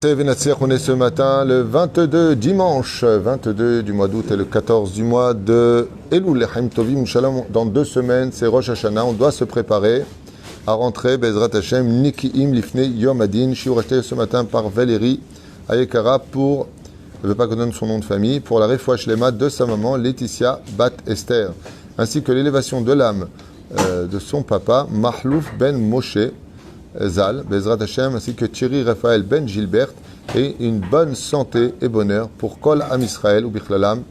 On est ce matin le 22 dimanche 22 du mois d'août et le 14 du mois de Elul Lechaim Tovim Shalom. Dans 2 semaines, c'est Rosh Hashanah. On doit se préparer à rentrer Bezrat Hashem Nikiim Lifnei Yom Adin. Shiur acheté ce matin par Valérie Ayekara pour, je ne veux pas qu'on donne son nom de famille, pour la Refoua Shlema de sa maman Laetitia Bat Esther, ainsi que l'élévation de l'âme de son papa Mahlouf Ben Moshe Zal, Bezrat Hashem, ainsi que Thierry Raphaël Ben Gilbert, et une bonne santé et bonheur pour Kol Am Israël ou Bichlalam,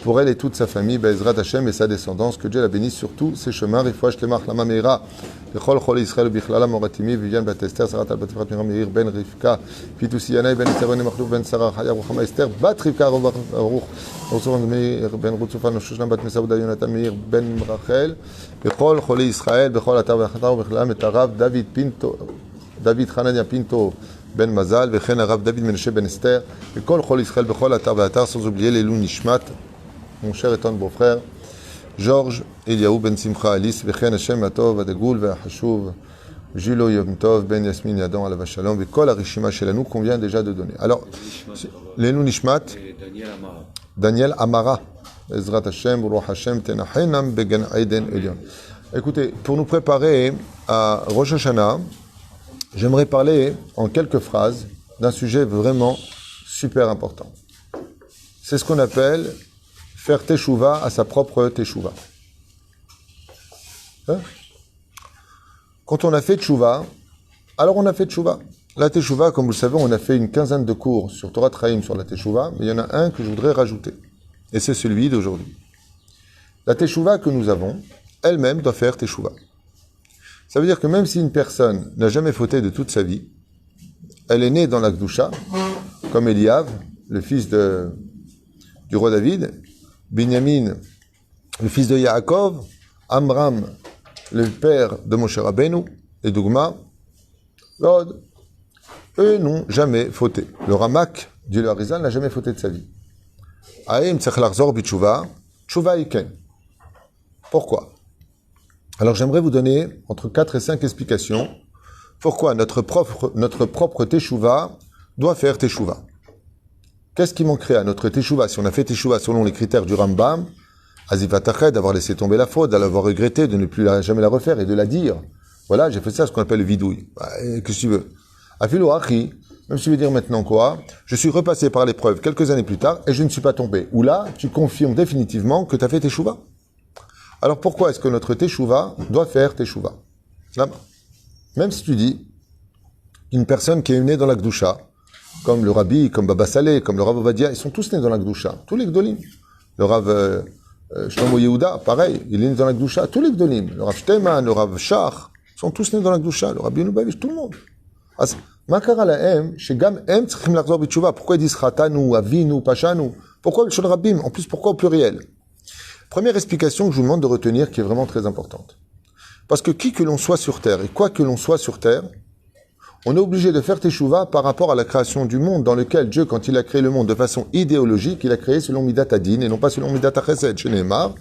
pour elle et toute sa famille, Bezrat Hashem et sa descendance, que Dieu la bénisse sur tous ses chemins. Refoua Shlema Chlama Meira, Bechol Chol Israël ou Bichlalam, Moratimi, Viviane Bat Esther, Sarat Al Bat Efrat Miriam Meir Ben Rivka, Fitoussi Yanaï Ben Etzerone Mahlouf Ben Sarah Chaya Ruchama Esther, Bat Rivka Baruch, Roussovan Meir Ben Routsoufan Shoshna Bat Mesauda Yonatan Meir Ben Rachel, Bechol Chol Israël, Bechol Atar V'Achatar Bichlalam et Arav David Hanania Pinto Ben Mazal, Vechen Arav David Menashe Ben Esther, Bechol Chol Israël, Bechol Atar V'Atar, sans oublier les Lou Nishmat, mon cher et tendre beau-frère, Georges Eliaou Ben Simcha Alice, Vechen Hashem Atov Adegoul Ve'achashuv, Julo Yom Tov Ben Yasmin Yadon Alav Shalom, Vekol Arishima Shelanu qu'on vient déjà de donner. Alors, les Lou Nishmat, Daniel Amara, Ezrat Hashem, Ruach Hashem, Tenachenam Began Aiden Elion. Écoutez, pour nous préparer à Rosh Hashanah, j'aimerais parler en quelques phrases d'un sujet vraiment super important. C'est ce qu'on appelle faire teshuva à sa propre teshuva. Hein? Quand on a fait teshuva, alors on a fait teshuva. La teshuva, comme vous le savez, on a fait une quinzaine de cours sur Torah Traim sur la teshuva, mais il y en a un que je voudrais rajouter. Et c'est celui d'aujourd'hui. La teshuva que nous avons, elle-même doit faire teshuva. Ça veut dire que même si une personne n'a jamais fauté de toute sa vie, elle est née dans la Gdusha, comme Eliav, le fils du roi David, Binyamin, le fils de Yaakov, Amram, le père de Moshe Rabbeinu, et Dougma, Lod, eux n'ont jamais fauté. Le Ramak, Dieu le Harizal, n'a jamais fauté de sa vie. Aïm tzach larzor b'tshuva, tshuva iken. Pourquoi? Alors j'aimerais vous donner entre 4 et 5 explications pourquoi notre propre teshuva doit faire teshuva. Qu'est-ce qui manquerait à notre teshuva si on a fait teshuva selon les critères du Rambam, azivatachet, d'avoir laissé tomber la faute, d'avoir regretté, de ne plus jamais la refaire et de la dire. Voilà, j'ai fait ça, ce qu'on appelle le vidouille. Qu'est-ce que tu veux? Afilo achi, même si tu veux dire maintenant quoi, je suis repassé par l'épreuve quelques années plus tard et je ne suis pas tombé. Ou là, tu confirmes définitivement que tu as fait teshuva. Alors pourquoi est-ce que notre teshuva doit faire teshuva? Là-bas. Même si tu dis, une personne qui est née dans la Gdusha, comme le Rabbi, comme Baba Saleh, comme le Rav Ovadia, ils sont tous nés dans la Gdusha, tous les Gdolim. Le Rav Shlomo Yehuda, pareil, il est né dans la Gdusha, tous les Gdolim. Le Rav Shteyman, le Rav Shach, sont tous nés dans la Gdusha, le Rabbi Lubavitch, tout le monde. Makara lahem, shegam em tzrichim lachzor b'tshuva. Pourquoi ils disent chatanu, avinu, pashanu? Pourquoi le shol rabbim? En plus, pourquoi au pluriel? Première explication que je vous demande de retenir, qui est vraiment très importante. Parce que qui que l'on soit sur terre, et quoi que l'on soit sur terre, on est obligé de faire teshuva par rapport à la création du monde, dans lequel Dieu, quand il a créé le monde de façon idéologique, il a créé selon Midat Adin, et non pas selon Midat Chesed. Chez Neymar,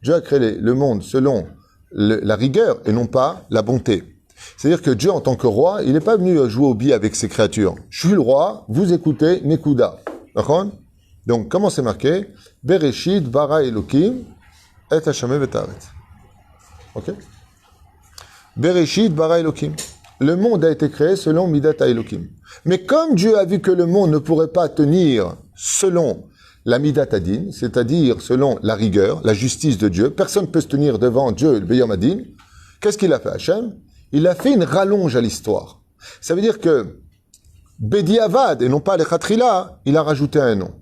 Dieu a créé le monde selon la rigueur, et non pas la bonté. C'est-à-dire que Dieu, en tant que roi, il n'est pas venu jouer au billet avec ses créatures. Je suis le roi, vous écoutez, Nekuda. D'accord? Donc, comment c'est marqué? Bereshit, bara Elokim, et Hashem vetaret. Ok? Bereshit, bara Elokim. Le monde a été créé selon Midat Elokim. Mais comme Dieu a vu que le monde ne pourrait pas tenir selon la Midat Adin, c'est-à-dire selon la rigueur, la justice de Dieu, personne ne peut se tenir devant Dieu, le Beyom Adin, qu'est-ce qu'il a fait, Hachem? Il a fait une rallonge à l'histoire. Ça veut dire que Bedi Avad, et non pas les Khatrila, il a rajouté un nom.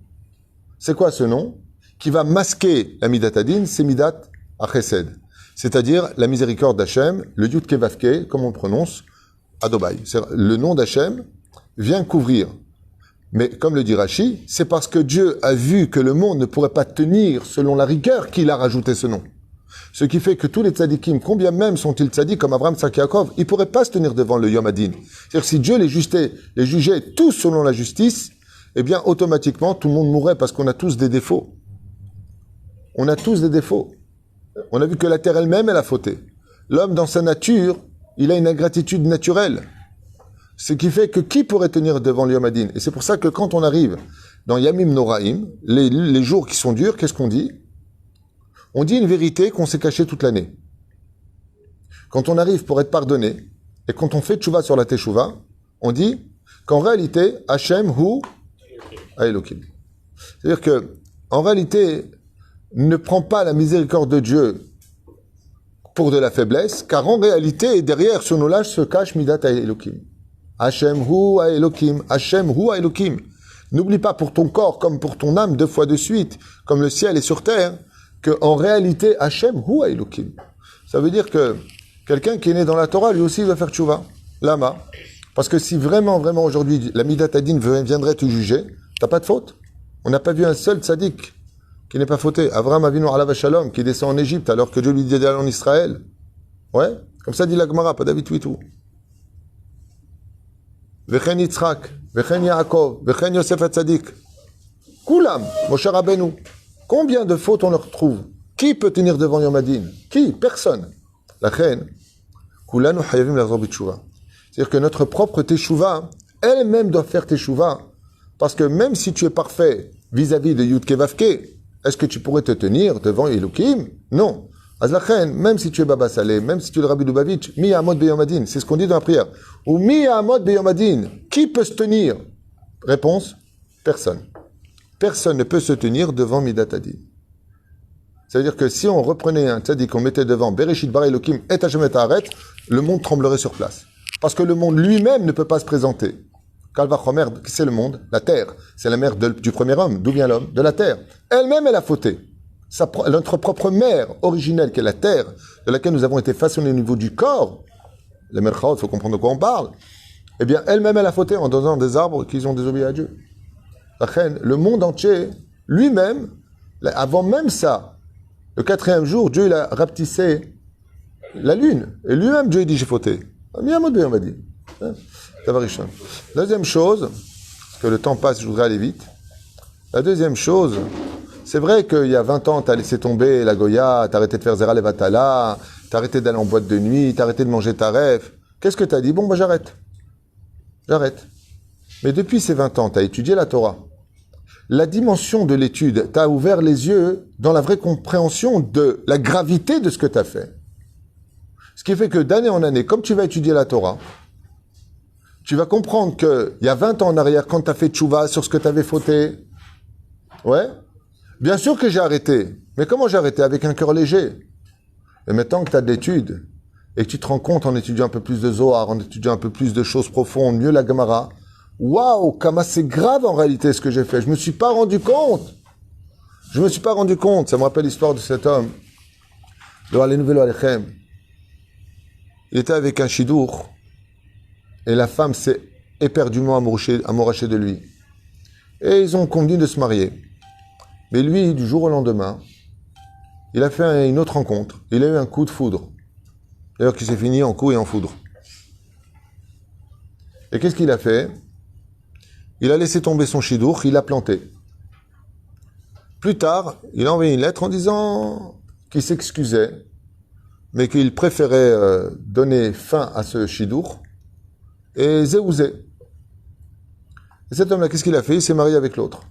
C'est quoi ce nom? Qui va masquer la Midat Adin, c'est Midat Achesed. C'est-à-dire la miséricorde d'Hachem, le Yud Kevavke, comme on le prononce, Adobai. Le nom d'Hachem vient couvrir. Mais comme le dit Rashi, c'est parce que Dieu a vu que le monde ne pourrait pas tenir selon la rigueur qu'il a rajouté ce nom. Ce qui fait que tous les tzadikim, combien même sont-ils tzadikim comme Abraham, Tzak, Yaakov, ils ne pourraient pas se tenir devant le Yom Adin. C'est-à-dire que si Dieu les jugeait tous selon la justice, eh bien automatiquement tout le monde mourrait parce qu'on a tous des défauts. On a tous des défauts. On a vu que la terre elle-même, elle a fauté. L'homme dans sa nature, il a une ingratitude naturelle. Ce qui fait que qui pourrait tenir devant le Yom Hadin? Et c'est pour ça que quand on arrive dans Yamim Noraim, les jours qui sont durs, qu'est-ce qu'on dit? On dit une vérité qu'on s'est cachée toute l'année. Quand on arrive pour être pardonné, et quand on fait tchouva sur la teshuva, on dit qu'en réalité, Hachem hu Elokim. C'est-à-dire que, en réalité, ne prend pas la miséricorde de Dieu pour de la faiblesse, car en réalité, derrière ce nom-là se cache Midat Elokim. Hachem hu Elokim. Hachem hu Elokim. N'oublie pas pour ton corps comme pour ton âme 2 fois de suite, comme le ciel est sur terre, que en réalité, Hachem hu Elokim. Ça veut dire que quelqu'un qui est né dans la Torah, lui aussi, va faire tchouva. Lama. Parce que si vraiment, vraiment aujourd'hui, la Midat Hadin viendrait te juger, t'as pas de faute. On n'a pas vu un seul tzaddik qui n'est pas fauté. Avraham Avinu alav shalom, qui descend en Égypte alors que Dieu lui dit d'aller en Israël. Ouais, comme ça dit la Gemara, pas David Witou. Vechen Yitzhak, Vechen Yaakov, Vechen Yosef HaTzadik. Koulam, Moshe Rabbeinu. Combien de fautes on leur trouve? Qui peut tenir devant Yom Hadin? Qui? Personne. La reine, Koulanu Hayavim Lazor B'Teshuva. C'est-à-dire que notre propre Teshuva, elle-même doit faire Teshuva. Parce que même si tu es parfait vis-à-vis de Yudke Vavke, est-ce que tu pourrais te tenir devant Elohim? Non. Azlachen, même si tu es Baba Saleh, même si tu es le Rabbi Lubavitch, Mi Amod Beyom Hadin, c'est ce qu'on dit dans la prière. Ou Mi Amod Beyom Hadin, qui peut se tenir? Réponse, personne. Personne ne peut se tenir devant Midat Hadin. Ça veut dire que si on reprenait un tzaddik, qu'on mettait devant Bereshit Bara Elohim et Hashem et Haaretz, le monde tremblerait sur place. Parce que le monde lui-même ne peut pas se présenter. Kalva Chomer, c'est le monde, la terre. C'est la mère du premier homme. D'où vient l'homme? De la terre. Elle-même, elle a fauté. Notre propre mère originelle, qui est la terre, de laquelle nous avons été façonnés au niveau du corps, les merchaot, il faut comprendre de quoi on parle, eh bien, elle-même, elle a fauté en donnant des arbres qui ont désobéi à Dieu. La reine, le monde entier, lui-même, avant même ça, le 4e jour, Dieu il a rapetissé la lune. Et lui-même, Dieu il dit, j'ai fauté. On va dire. Deuxième chose, parce que le temps passe, je voudrais aller vite. La deuxième chose, c'est vrai qu'il y a 20 ans, tu as laissé tomber la Goya, tu as arrêté de faire Zera Levatala, tu as arrêté d'aller en boîte de nuit, tu as arrêté de manger ta rêve. Qu'est-ce que tu as dit? Bon, j'arrête. J'arrête. Mais depuis ces 20 ans, tu as étudié la Torah. La dimension de l'étude t'a ouvert les yeux dans la vraie compréhension de la gravité de ce que tu as fait. Ce qui fait que d'année en année, comme tu vas étudier la Torah, tu vas comprendre qu'il y a 20 ans en arrière, quand tu as fait tchouva sur ce que tu avais fauté, ouais, bien sûr que j'ai arrêté. Mais comment j'ai arrêté? Avec un cœur léger. Et maintenant que tu as de l'étude, et que tu te rends compte en étudiant un peu plus de Zohar, en étudiant un peu plus de choses profondes, mieux la Gemara, waouh, comment c'est grave en réalité ce que j'ai fait. Je me suis pas rendu compte. Je me suis pas rendu compte. Ça me rappelle l'histoire de cet homme. Il était avec un chidour et la femme s'est éperdument amourachée de lui. Et ils ont convenu de se marier. Mais lui, du jour au lendemain, il a fait une autre rencontre. Il a eu un coup de foudre. D'ailleurs, qui s'est fini en coup et en foudre. Et qu'est-ce qu'il a fait? Il a laissé tomber son chidour, il l'a planté. Plus tard, il a envoyé une lettre en disant qu'il s'excusait, mais qu'il préférait donner fin à ce chidour et zéouzé. Et cet homme-là, qu'est-ce qu'il a fait? Il s'est marié avec l'autre.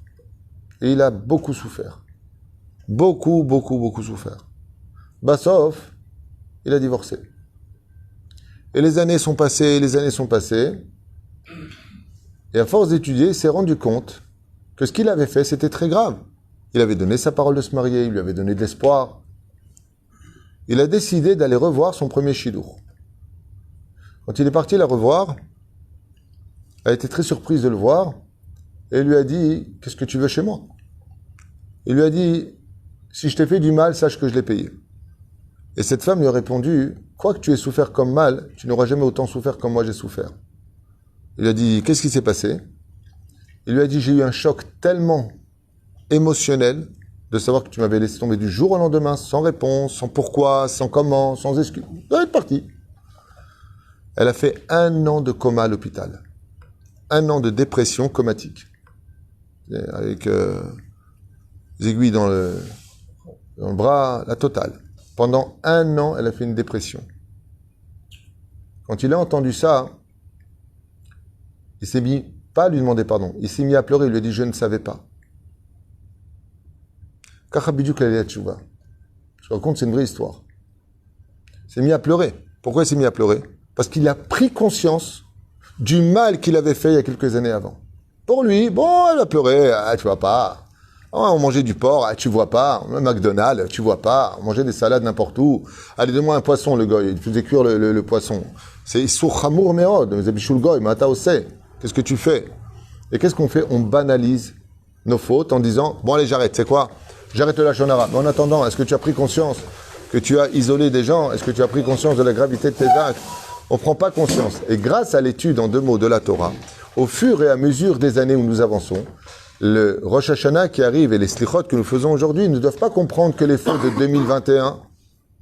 Et il a beaucoup souffert. Beaucoup, beaucoup, beaucoup souffert. Bassof, il a divorcé. Et les années sont passées, les années sont passées. Et à force d'étudier, il s'est rendu compte que ce qu'il avait fait, c'était très grave. Il avait donné sa parole de se marier, il lui avait donné de l'espoir. Il a décidé d'aller revoir son premier chidour. Quand il est parti la revoir, elle a été très surprise de le voir et lui a dit « Qu'est-ce que tu veux chez moi ?» Il lui a dit « Si je t'ai fait du mal, sache que je l'ai payé. » Et cette femme lui a répondu « Quoi que tu aies souffert comme mal, tu n'auras jamais autant souffert comme moi j'ai souffert. » Il a dit « Qu'est-ce qui s'est passé ?» Il lui a dit « J'ai eu un choc tellement émotionnel de savoir que tu m'avais laissé tomber du jour au lendemain, sans réponse, sans pourquoi, sans comment, sans excuse. Elle est partie. » Elle a fait 1 an de coma à l'hôpital. 1 an de dépression comatique. Avec des aiguilles dans le bras, la totale. Pendant 1 an, elle a fait une dépression. Quand il a entendu ça, Il s'est mis, pas à lui demander pardon, il s'est mis à pleurer, il lui a dit je ne savais pas. Kachabidjouk la tchouva. Je raconte, c'est une vraie histoire. Il s'est mis à pleurer. Pourquoi il s'est mis à pleurer? Parce qu'il a pris conscience du mal qu'il avait fait il y a quelques années avant. Pour lui, bon, elle a pleuré, ah, tu vois pas. Ah, on mangeait du porc, ah, tu vois pas. Le McDonald's, tu vois pas. On mangeait des salades n'importe où. Allez, donne-moi un poisson, le gars. Il faisait cuire le poisson. C'est Issour Chamour Meod. Zabichul Goy, Mata Ose. Qu'est-ce que tu fais? Et qu'est-ce qu'on fait? On banalise nos fautes en disant, bon, allez, j'arrête. C'est quoi? J'arrête le lachon hara. Mais en attendant, est-ce que tu as pris conscience que tu as isolé des gens? Est-ce que tu as pris conscience de la gravité de tes actes? On ne prend pas conscience. Et grâce à l'étude en 2 mots de la Torah, au fur et à mesure des années où nous avançons, le Rosh Hashanah qui arrive et les slichot que nous faisons aujourd'hui ne doivent pas comprendre que les fautes de 2021.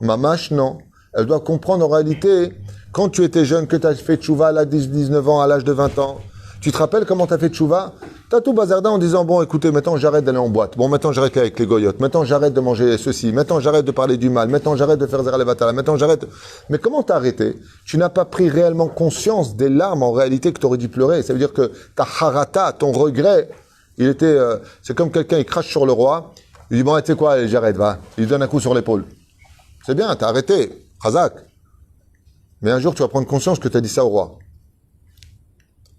Mamash, non. Elles doivent comprendre en réalité, quand tu étais jeune, que tu as fait tchouva à l'âge de 19 ans, à l'âge de 20 ans. Tu te rappelles comment tu as fait tchouva? Tu as tout bazardé en disant, bon, écoutez, maintenant j'arrête d'aller en boîte. Bon, maintenant j'arrête avec les goyotes. Maintenant j'arrête de manger ceci. Maintenant j'arrête de parler du mal. Maintenant j'arrête de faire zera levatala. Maintenant j'arrête. Mais comment t'as arrêté? Tu n'as pas pris réellement conscience des larmes en réalité que tu aurais dû pleurer. Ça veut dire que ta harata, ton regret, il était, c'est comme quelqu'un, il crache sur le roi. Il dit, bon, tu sais quoi, allez, j'arrête, va. Il lui donne un coup sur l'épaule. C'est bien, t'as arrêté. Chazak. Mais un jour, tu vas prendre conscience que tu as dit ça au roi.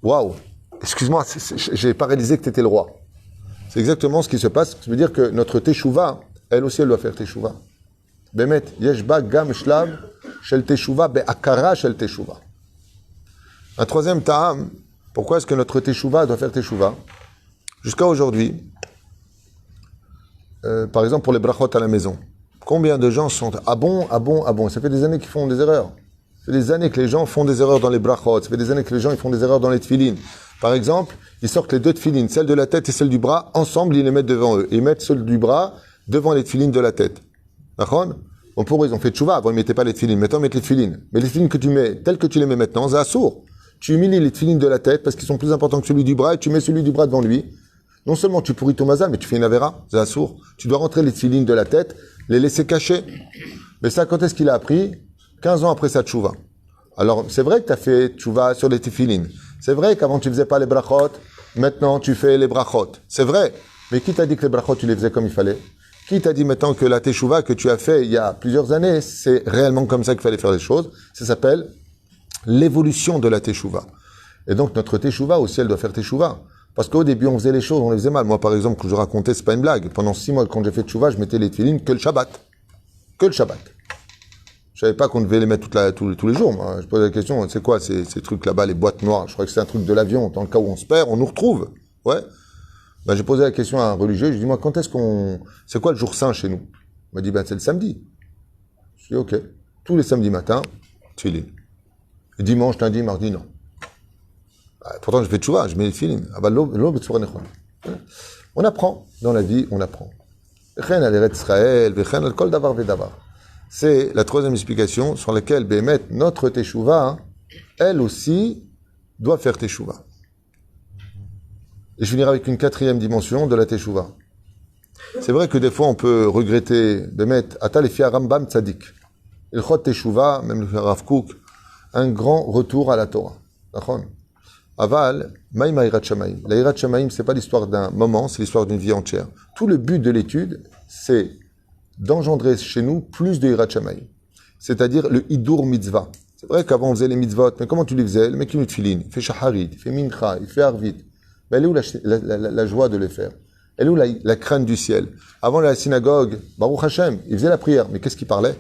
Waouh! Excuse-moi, j'ai pas réalisé que tu étais le roi. C'est exactement ce qui se passe. Ça veut dire que notre teshuva, elle aussi, elle doit faire teshuva. Bemet, yeshba gam shlav shel teshuva be'akara shel teshuva. Un troisième ta'am, pourquoi est-ce que notre teshuva doit faire teshuva? Jusqu'à aujourd'hui, par exemple pour les brachot à la maison, combien de gens sont ah bon, ça fait des années qu'ils font des erreurs. Ça fait des années que les gens font des erreurs dans les brachot, ça fait des années que les gens ils font des erreurs dans les tefilines. Par exemple, ils sortent les deux tefilines, celle de la tête et celle du bras, ensemble, ils les mettent devant eux. Et ils mettent celle du bras devant les tefilines de la tête. D'accord? Bon, pour eux, ils ont fait tchouva, avant ils ne mettaient pas les tefilines, maintenant ils mettent les tefilines. Mais les tefilines que tu mets, telles que tu les mets maintenant, c'est assour. Tu humilies les tefilines de la tête parce qu'ils sont plus importants que celui du bras et tu mets celui du bras devant lui. Non seulement tu pourris ton mazal, mais tu fais une avera, c'est assour. Tu dois rentrer les tefilines de la tête, les laisser cachés. Mais ça, quand est-ce qu'il a appris? 15 ans après sa tchouva. Alors, c'est vrai que tu as fait tchouva sur les tefilines. C'est vrai qu'avant tu faisais pas les brachot, maintenant tu fais les brachot. C'est vrai. Mais qui t'a dit que les brachot tu les faisais comme il fallait? Qui t'a dit maintenant que la teshuva que tu as fait il y a plusieurs années, c'est réellement comme ça qu'il fallait faire les choses? Ça s'appelle l'évolution de la teshuva. Et donc notre teshuva aussi, elle doit faire teshuva. Parce qu'au début on faisait les choses, on les faisait mal. Moi par exemple, quand je racontais, c'est pas une blague. Pendant 6 mois quand j'ai fait teshuva, je mettais les tefilines que le Shabbat. Que le Shabbat. Je savais pas qu'on devait les mettre tous les jours. Moi. Je posais la question, c'est quoi ces trucs là-bas, les boîtes noires? Je crois que c'est un truc de l'avion. Dans le cas où on se perd, on nous retrouve. Ouais. Ben, j'ai posé la question à un religieux. Je lui ai dit, moi, quand est-ce c'est quoi le jour saint chez nous? Il m'a dit, ben, c'est le samedi. Je lui ai dit, ok. Tous les samedis matins, tefilin. Dimanche, lundi, mardi, non. Ben, pourtant, je fais tchouva, je mets les tefilin. Ah ben, on apprend. Dans la vie, on apprend. C'est la troisième explication sur laquelle Bémet, notre teshuva, elle aussi, doit faire teshuva. Et je finirai avec une quatrième dimension de la teshuva. C'est vrai que des fois on peut regretter Bémet, Atal et Fia Rambam Tzadik. Il chot teshuva, même le Rav Kook, un grand retour à la Torah. D'accord? Aval, Maïma Irat Shamaim. La Irat Shamaim, c'est pas l'histoire d'un moment, c'est l'histoire d'une vie entière. Tout le but de l'étude, c'est d'engendrer chez nous plus de Hirat Shamayim. C'est-à-dire le Hidur Mitzvah. C'est vrai qu'avant on faisait les mitzvot, mais comment tu les faisais? Le mec il met tefilin, il fait shaharit, il fait mincha, il fait arvit. Mais elle est où la joie de les faire? Elle est où la crainte du ciel? Avant la synagogue, Baruch Hashem, il faisait la prière, mais qu'est-ce qu'il parlait?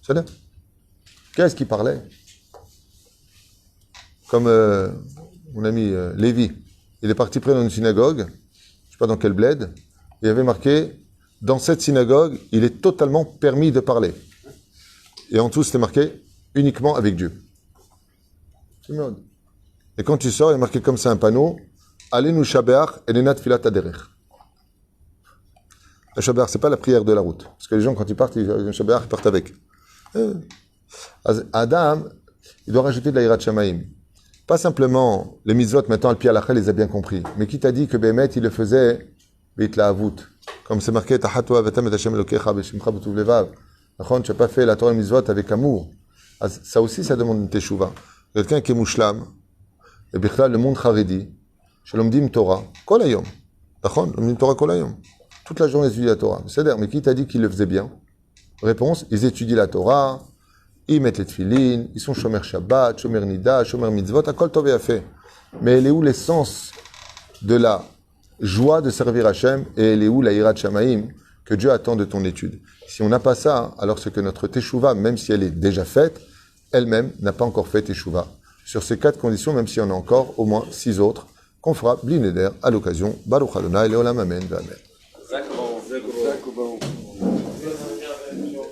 C'est là. Qu'est-ce qu'il parlait? Comme mon ami Lévi, il est parti près d'une synagogue, je sais pas dans quel bled, il y avait marqué dans cette synagogue, il est totalement permis de parler. Et en dessous, c'était marqué uniquement avec Dieu. Et quand tu sors, il est marqué comme ça un panneau, Allez nous shabeach et nenat filat aderech. Le shabeach, c'est pas la prière de la route. Parce que les gens, quand ils partent, ils partent avec. Adam, il doit rajouter de la hirat shamaim. Pas simplement les mitzvot, maintenant, al pi alachel, les a bien compris. Mais qui t'a dit que Bémet, il le faisait, bit la avut. Comme c'est marqué, Tahatwa vetam et Hashem elokecha b'shimcha b'tuv levav. Tu n'as pas fait la Torah et mitzvot avec amour. Ça aussi, ça demande une teshuva. Quelqu'un qui est mouchlam, et bichlal le monde haredi, shalomdim Torah, kol hayom. D'accord? Lomdim Torah kol hayom. Toute la journée, ils étudient la Torah. C'est-à-dire, mais qui t'a dit qu'ils le faisaient bien? Réponse, ils étudient la Torah, ils mettent les tefilines, ils sont shomer Shabbat, shomer Nida, shomer Mitzvot, akol tov et fait. Mais elle est où l'essence de la joie de servir Hachem et elle est où la hirat shamaim que Dieu attend de ton étude? Si on n'a pas ça, alors c'est que notre teshuva, même si elle est déjà faite, elle-même n'a pas encore fait teshuva. Sur ces 4 conditions, même s'il y en a encore au moins 6 autres, qu'on fera blineder à l'occasion. Baruch Adonai, Leolam Amen, Amen.